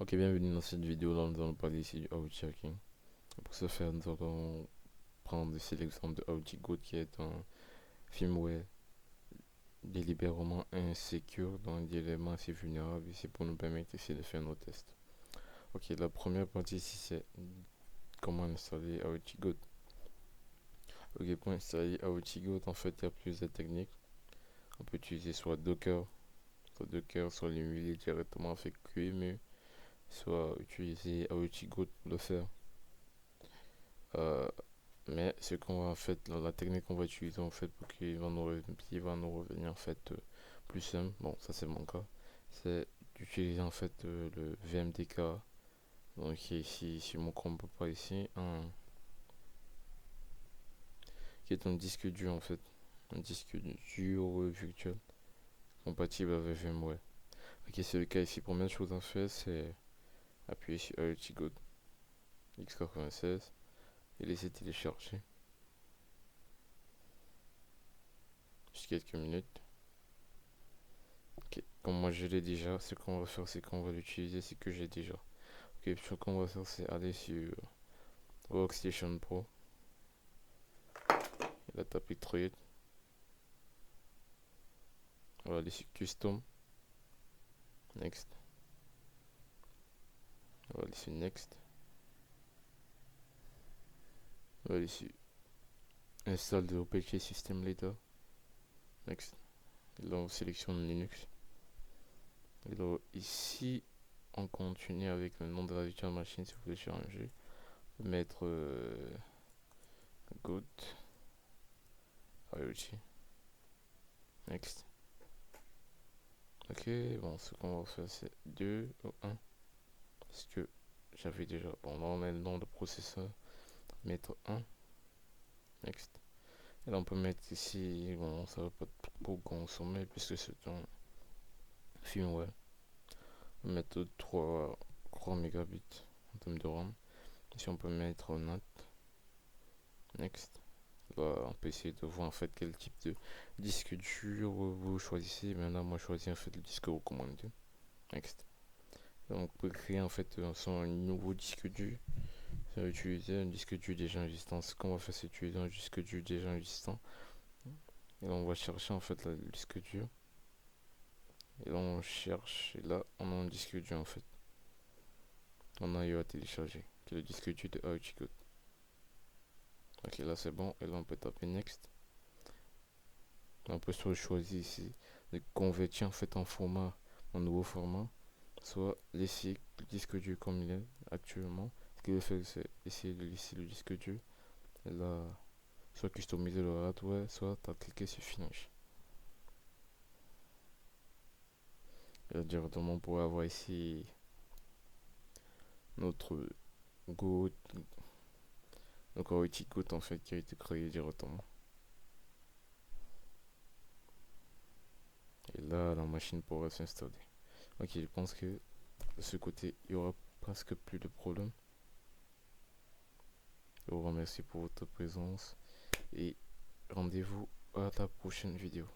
Ok, bienvenue dans cette vidéo. Là, nous allons parler ici du outhjacking. Pour ce faire, nous allons prendre ici l'exemple de Audi Goat, qui est un firmware délibérément insécure, dont des éléments assez vulnérables ici pour nous permettre ici de faire nos tests. Ok, la première partie ici, c'est comment installer Audi Goat. Ok, pour installer Audi Goat, en fait, il y a plusieurs techniques. On peut utiliser soit l'émuler directement avec QEMU, soit utiliser Audi Goat pour le faire. Euh, Mais ce qu'on va en fait, la technique qu'on va utiliser en fait pour qu'il va nous revenir en fait plus simple, bon ça c'est mon cas, c'est d'utiliser en fait le VMDK, donc qui est ici sur mon combo pas ici, qui est un disque dur en fait, un disque dur virtuel compatible avec VMware. Ok, c'est le cas ici. Première chose à faire, c'est appuyer sur RTGO X96 et laisser télécharger juste quelques minutes. Ok, comme moi je l'ai déjà, ce qu'on va faire, c'est qu'on va l'utiliser, c'est que j'ai déjà. Ok, ce qu'on va faire, c'est aller sur Workstation Pro, et là taper Create, on va aller sur Custom, Next, on va aller sur Next, on va aller sur Install the OPC System Later, Next, et là on sélectionne Linux, et là ici on continue avec le nom de la virtual machine si vous voulez changer, mettre Goat IoT, Next. Ok, bon, ce qu'on va faire, c'est 2 ou 1. Parce que j'avais déjà. Bon, là, on a le nom de processeur. Mettre 1. Next. Et là, on peut mettre ici. Bon, ça va pas trop consommer puisque c'est un firmware. On peut mettre 3 mégabits en termes de RAM. Ici, on peut mettre NAT. Next. Là, on peut essayer de voir en fait quel type de disque dur vous choisissez. Maintenant, moi, je choisis en fait le disque recommandé. Next. Donc, on peut créer en fait un nouveau disque dur. Ça va utiliser un disque dur déjà existant. Ce qu'on va faire, c'est utiliser un disque dur déjà existant. Et là, on va chercher en fait le disque dur. Et là, on cherche. Et là, on a un disque dur en fait. On a eu à télécharger. Qui est le disque dur de Outcode. Ok, là, c'est bon. Et là, on peut taper Next. On peut soit choisir ici de convertir en fait en nouveau format. Soit laisser le disque dur comme il est actuellement. Ce qu'il veut faire, c'est essayer de laisser le disque dur. Et là, soit customiser le hardware, soit tu as cliqué sur Finish. Et directement, on pourrait avoir ici notre Go, donc outil Go en fait qui a été créé directement. Et là, la machine pourra s'installer. Ok, je pense que de ce côté, il y aura presque plus de problème. Je vous remercie pour votre présence et rendez-vous à la prochaine vidéo.